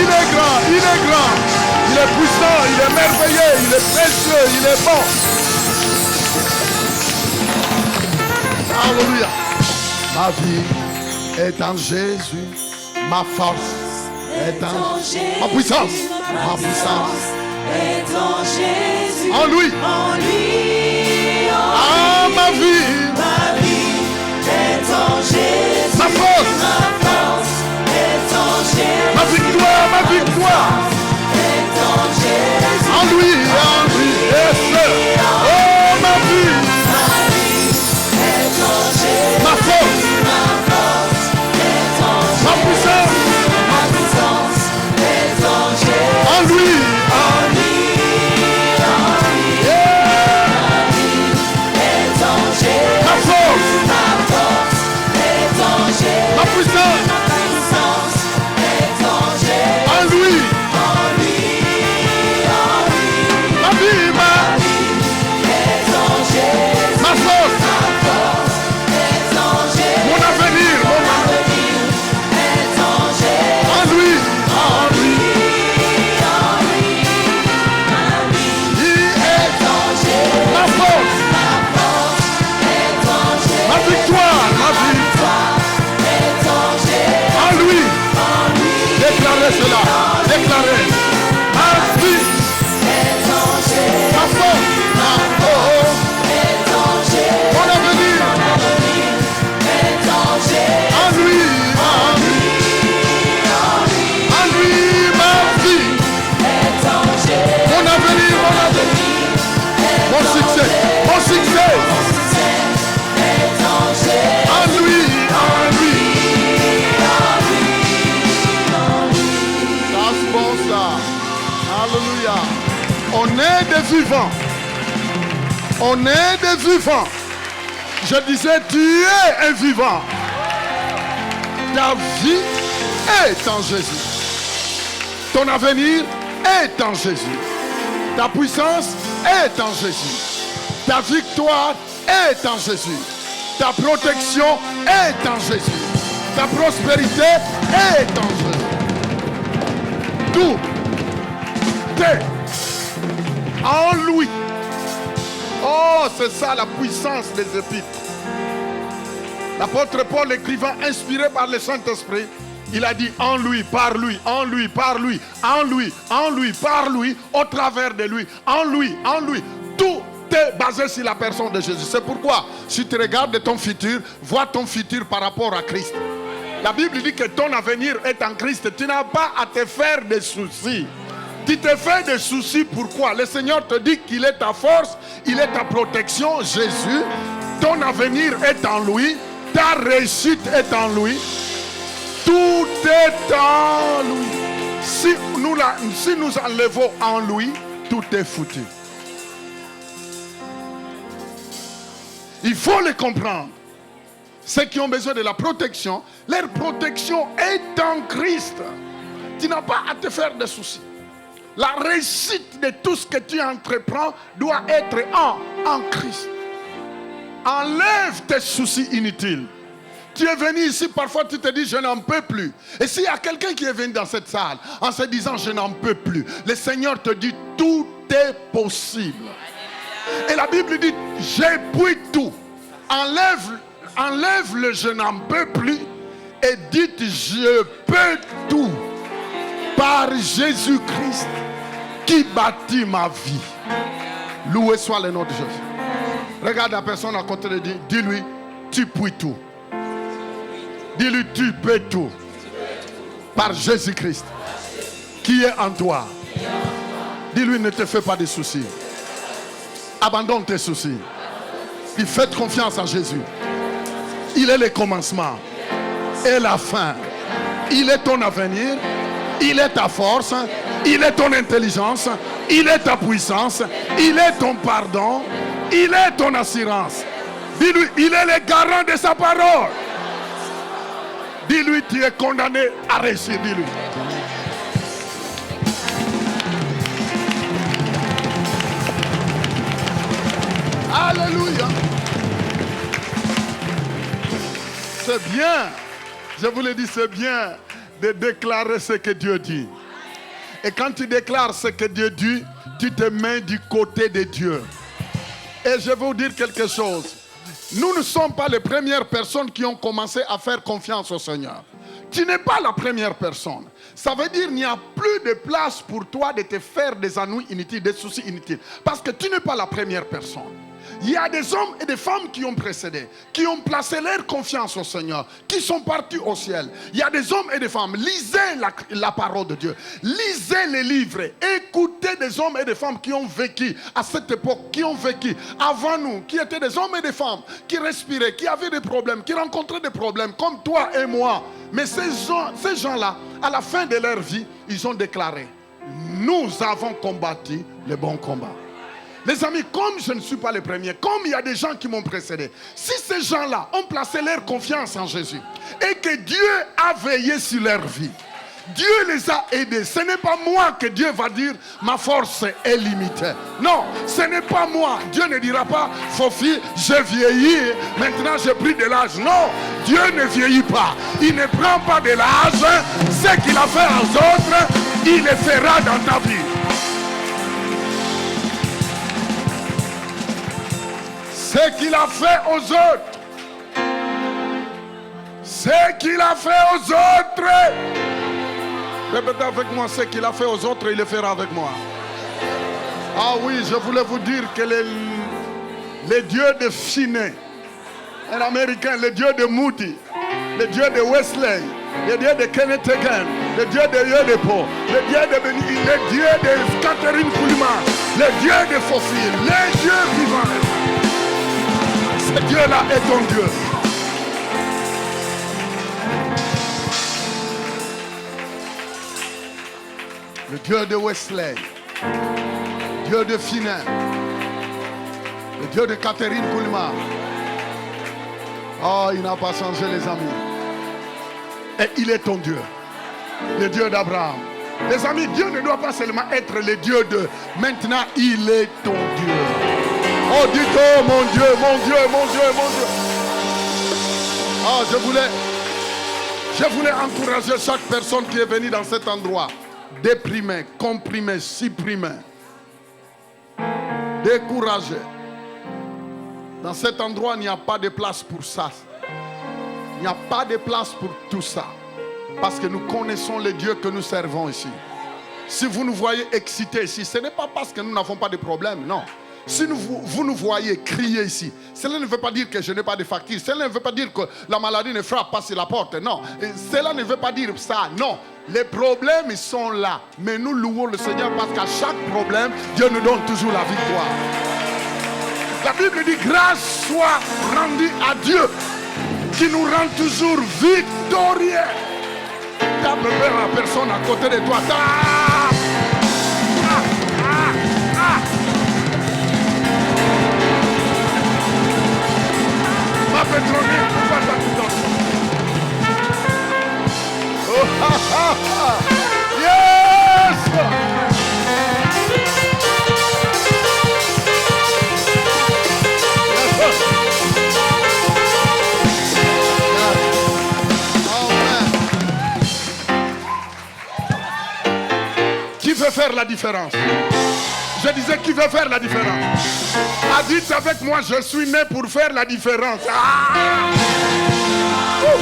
Il est grand, il est grand. Il est puissant, il est merveilleux, il est précieux, il est bon. Alléluia. Ma vie est en Jésus. Ma force est en Jésus. Ma puissance est en Jésus. En lui. Ah, ma vie est en Jésus. Ma force est en Jésus. ma victoire est en Jésus. en lui, yes. Oh, ma vie est en Jésus. ma force est en Jésus. ma puissance est en Jésus. en lui, est en Jésus. ma force est en Jésus. ma puissance est en Jésus. en lui, ma vie est en Jésus. ma force est en Jésus. mon avenir est en Jésus. en lui, il est en Jésus. ma force est en Jésus. ma victoire, ma vie est en Jésus. en lui. Déclarez cela, déclarez. Ma vie, est en Jésus. ma force, est en Jésus. mon avenir est en Jésus. en lui, ma vie, est en Jésus. mon avenir, mon succès, est en Jésus. en lui. Ça c'est bon ça. Alléluia. On est des vivants. On est des vivants. Je disais, tu es un vivant. Ta vie est en Jésus. Ton avenir est en Jésus. Ta puissance est en Jésus. Ta victoire est en Jésus. Ta protection est en Jésus. Ta prospérité est en Jésus. Tout est en lui. Oh, c'est ça la puissance des épîtres. L'apôtre Paul, écrivant inspiré par le Saint-Esprit, il a dit en lui, par lui, en lui, par lui, en lui, en lui, par lui, au travers de lui, en lui, en lui. Tout est basé sur la personne de Jésus. C'est pourquoi, si tu regardes ton futur, vois ton futur par rapport à Christ. La Bible dit que ton avenir est en Christ. Tu n'as pas à te faire des soucis. Tu te fais des soucis, pourquoi? Le Seigneur te dit qu'il est ta force, il est ta protection, Jésus. Ton avenir est en lui, ta réussite est en lui. Tout est en lui. Si nous enlevons en lui, tout est foutu. Il faut le comprendre. Ceux qui ont besoin de la protection, leur protection est en Christ. Tu n'as pas à te faire de soucis. La réussite de tout ce que tu entreprends doit être en Christ. Enlève tes soucis inutiles. Tu es venu ici, parfois tu te dis je n'en peux plus. Et s'il y a quelqu'un qui est venu dans cette salle en se disant je n'en peux plus, le Seigneur te dit tout est possible. Et la Bible dit j'épuise tout. Enlève le je n'en peux plus et dites je peux tout par Jésus-Christ qui bâtit ma vie. Loué soit le nom de Jésus. Regarde la personne à côté de lui, dis-lui tu peux tout. Dis-lui tu peux tout par Jésus-Christ qui est en toi. Dis-lui ne te fais pas de soucis. Abandonne tes soucis. Puis faites confiance à Jésus. Il est le commencement et la fin. Il est ton avenir. Il est ta force. Il est ton intelligence. Il est ta puissance. Il est ton pardon. Il est ton assurance. Dis-lui, il est le garant de sa parole. Dis-lui, tu es condamné à réussir. Dis-lui. Alléluia. C'est bien. Je vous le dis, c'est bien de déclarer ce que Dieu dit. Et quand tu déclares ce que Dieu dit, tu te mets du côté de Dieu. Et je vais vous dire quelque chose. Nous ne sommes pas les premières personnes qui ont commencé à faire confiance au Seigneur. Tu n'es pas la première personne. Ça veut dire qu'il n'y a plus de place pour toi de te faire des ennuis inutiles, des soucis inutiles. Parce que tu n'es pas la première personne. Il y a des hommes et des femmes qui ont précédé, qui ont placé leur confiance au Seigneur, qui sont partis au ciel. Il y a des hommes et des femmes. Lisez la parole de Dieu. Lisez les livres. Écoutez des hommes et des femmes qui ont vécu à cette époque, qui ont vécu avant nous, qui étaient des hommes et des femmes, qui respiraient, qui avaient des problèmes, qui rencontraient des problèmes, comme toi et moi. Mais ces gens-là, à la fin de leur vie, ils ont déclaré, nous avons combattu le bon combat. Les amis, comme je ne suis pas le premier, comme il y a des gens qui m'ont précédé, si ces gens-là ont placé leur confiance en Jésus et que Dieu a veillé sur leur vie, Dieu les a aidés. Ce n'est pas moi que Dieu va dire ma force est limitée. Non, ce n'est pas moi. Dieu ne dira pas Fofi, j'ai vieilli, maintenant j'ai pris de l'âge. Non, Dieu ne vieillit pas. Il ne prend pas de l'âge. Ce qu'il a fait aux autres, il le fera dans ta vie. Ce qu'il a fait aux autres, ce qu'il a fait aux autres, répétez avec moi, ce qu'il a fait aux autres, il le fera avec moi. Ah oui, je voulais vous dire que le Dieu de Finney, un Américain, le Dieu de Moody, le Dieu de Wesley, le Dieu de Kenneth Hagin, le Dieu de Yodepo, le Dieu de Benny, le Dieu de Catherine Koulima, le Dieu de Fofi, le Dieu vivant. Ce Dieu-là est ton Dieu. Le Dieu de Wesley, Dieu de Finney, le Dieu de Catherine Koulima. Oh, il n'a pas changé, les amis. Et il est ton Dieu, le Dieu d'Abraham. Les amis, Dieu ne doit pas seulement être le Dieu de maintenant, il est ton Dieu. Oh, dites, oh mon Dieu, mon Dieu, mon Dieu, mon Dieu. Oh, je voulais encourager chaque personne qui est venue dans cet endroit. Déprimé, comprimé, supprimé, découragé. Dans cet endroit, il n'y a pas de place pour ça. Il n'y a pas de place pour tout ça. Parce que nous connaissons le Dieu que nous servons ici. Si vous nous voyez excités ici, ce n'est pas parce que nous n'avons pas de problème, non. Si vous nous voyez crier ici, cela ne veut pas dire que je n'ai pas de facture. Cela ne veut pas dire que la maladie ne frappe pas sur la porte. Non. Et cela ne veut pas dire ça. Non. Les problèmes, ils sont là. Mais nous louons le Seigneur parce qu'à chaque problème, Dieu nous donne toujours la victoire. La Bible dit grâce soit rendue à Dieu qui nous rend toujours victorieux. Tape la personne à côté de toi. Ma pétronique, pourquoi ça te donne? Oh, ha, ha, ha. Yes! Qui veut faire la différence? Je disais, qui veut faire la différence? Ah, dites avec moi, je suis né pour faire la différence. Ah! Oh!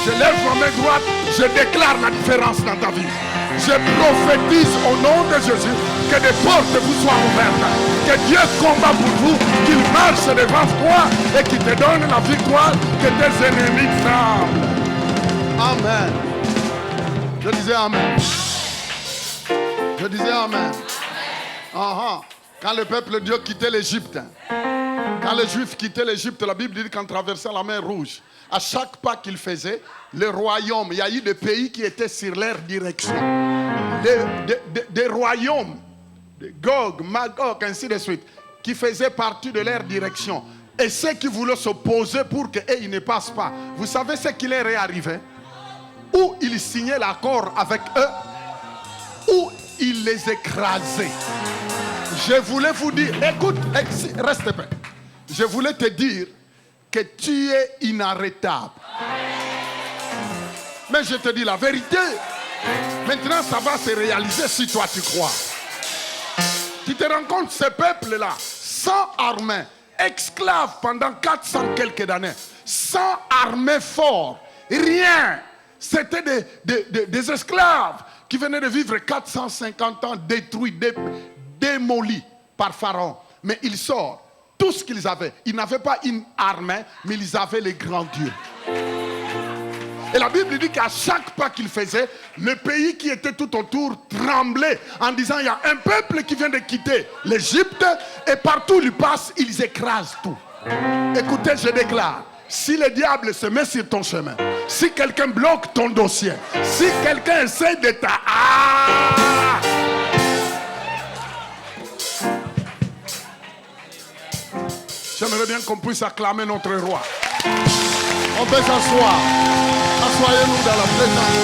Je lève ma main droite, je déclare la différence dans ta vie. Je prophétise au nom de Jésus que des portes vous soient ouvertes, que Dieu combat pour vous, qu'il marche devant toi et qu'il te donne la victoire, que tes ennemis tremblent. Amen. Je disais Amen. Je disais Amen. Quand le peuple de Dieu quittait l'Égypte, quand les Juifs quittaient l'Égypte, la Bible dit qu'en traversant la mer Rouge, à chaque pas qu'ils faisaient, le royaume, il y a eu des pays qui étaient sur leur direction. Des royaumes, de Gog, Magog, ainsi de suite, qui faisaient partie de leur direction. Et ceux qui voulaient s'opposer pour qu'ils ne passent pas, vous savez ce qui leur est arrivé? Ou ils signaient l'accord avec eux, ou ils les écrasaient. Je voulais vous dire, écoute, reste prêt. Je voulais te dire que tu es inarrêtable. Mais je te dis la vérité, Maintenant, ça va se réaliser si toi tu crois. Tu te rends compte, ce peuple-là, sans armée, esclaves pendant 400 quelques années, sans armée forte, rien. C'était des esclaves qui venaient de vivre 450 ans détruits, démolis par Pharaon. Mais ils sortent. Tout ce qu'ils avaient, ils n'avaient pas une armée, mais ils avaient les grands dieux. Et la Bible dit qu'à chaque pas qu'ils faisaient, le pays qui était tout autour tremblait en disant il y a un peuple qui vient de quitter l'Égypte et partout où ils passent, ils écrasent tout. Écoutez, je déclare, si le diable se met sur ton chemin, si quelqu'un bloque ton dossier, si quelqu'un essaie de J'aimerais bien qu'on puisse acclamer notre roi. On peut s'asseoir. Assoyez-nous dans la présence.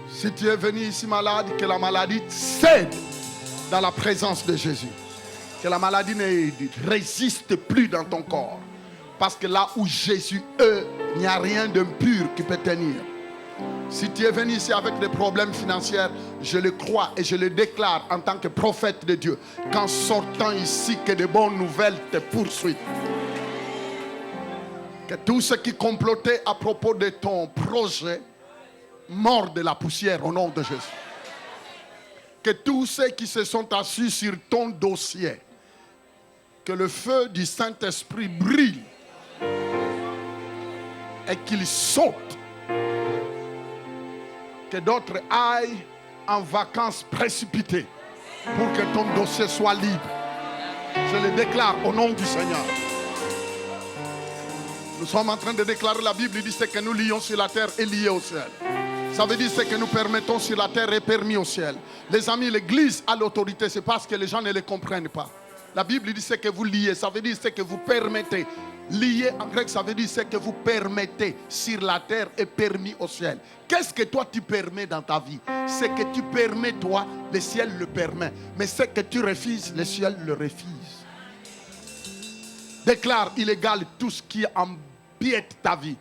Si tu es venu ici malade, que la maladie cède dans la présence de Jésus. Que la maladie ne résiste plus dans ton corps. Parce que là où Jésus est, il n'y a rien d'impur qui peut tenir. Si tu es venu ici avec des problèmes financiers, je le crois et je le déclare en tant que prophète de Dieu, qu'en sortant ici, que de bonnes nouvelles te poursuivent. Que tout ce qui complotait à propos de ton projet mord de la poussière au nom de Jésus. Que tous ceux qui se sont assis sur ton dossier, que le feu du Saint-Esprit brille et qu'il saute. Que d'autres aillent en vacances précipitées pour que ton dossier soit libre. Je le déclare au nom du Seigneur. Nous sommes en train de déclarer, la Bible dit ce que nous lions sur la terre est lié au ciel. Ça veut dire ce que nous permettons sur la terre est permis au ciel. Les amis, l'Église a l'autorité, c'est parce que les gens ne le comprennent pas. La Bible dit ce que vous liez, ça veut dire ce que vous permettez. Lié en grec, ça veut dire ce que vous permettez sur la terre est permis au ciel. Qu'est-ce que toi tu permets dans ta vie? Ce que tu permets toi, le ciel le permet. Mais ce que tu refuses, le ciel le refuse. Déclare illégal tout ce qui empiète ta vie,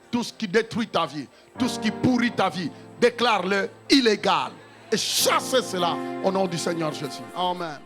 tout ce qui détruit ta vie, tout ce qui pourrit ta vie. Déclare-le illégal et chassez cela au nom du Seigneur Jésus. Amen.